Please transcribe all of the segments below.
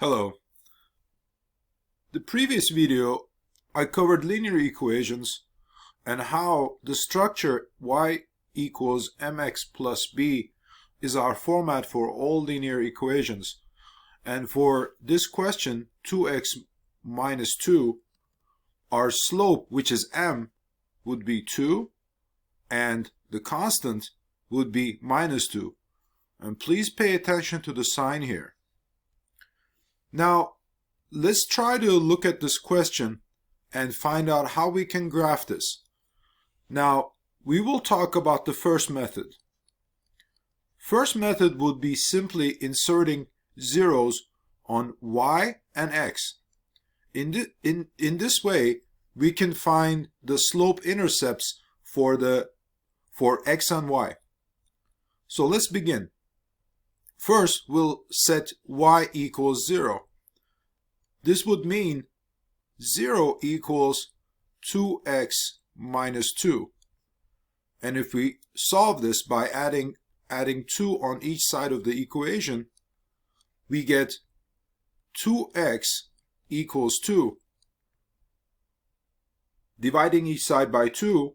Hello. The previous video I covered linear equations and how the structure y equals mx plus b is our format for all linear equations. And for this question, 2x minus 2, our slope, which is m, would be 2 and the constant would be minus 2. And please pay attention to the sign here. Now, let's try to look at this question and find out how we can graph this. Now, we will talk about the first method. First method would be simply inserting zeros on y and x. In this way, we can find the slope intercepts for x and y. So let's begin. First, we'll set y equals 0. This would mean 0 equals 2x minus 2. And if we solve this by adding 2 on each side of the equation, we get 2x equals 2. Dividing each side by 2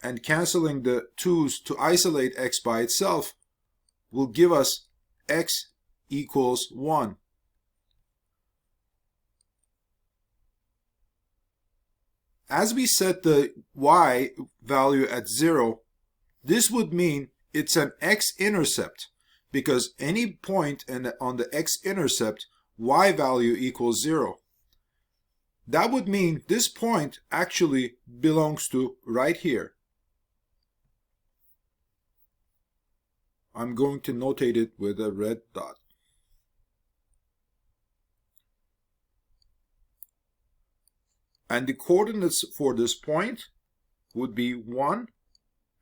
and canceling the 2's to isolate x by itself will give us x equals 1. As we set the y value at 0, this would mean it's an x-intercept, because any point on the x-intercept, y value equals 0. That would mean this point actually belongs to right here. I'm going to notate it with a red dot. And the coordinates for this point would be 1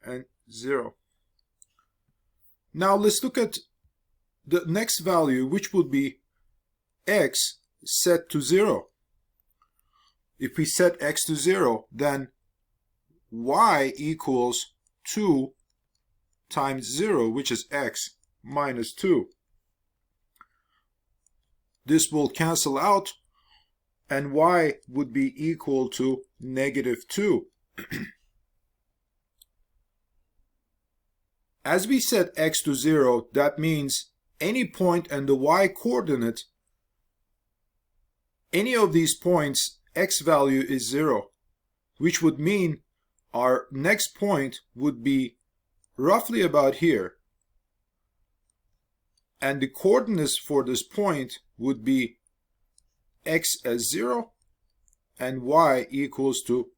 and 0. Now let's look at the next value, which would be x set to 0. If we set x to 0, then y equals 2 times 0, which is x minus 2. This will cancel out, and y would be equal to negative 2. As we set x to 0, that means any point and the y coordinate, any of these points, x value is 0, which would mean our next point would be roughly about here. And the coordinates for this point would be x as 0 and y equals to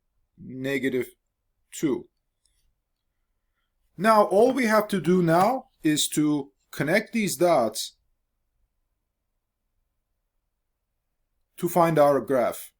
negative 2. Now all we have to do now is to connect these dots to find our graph.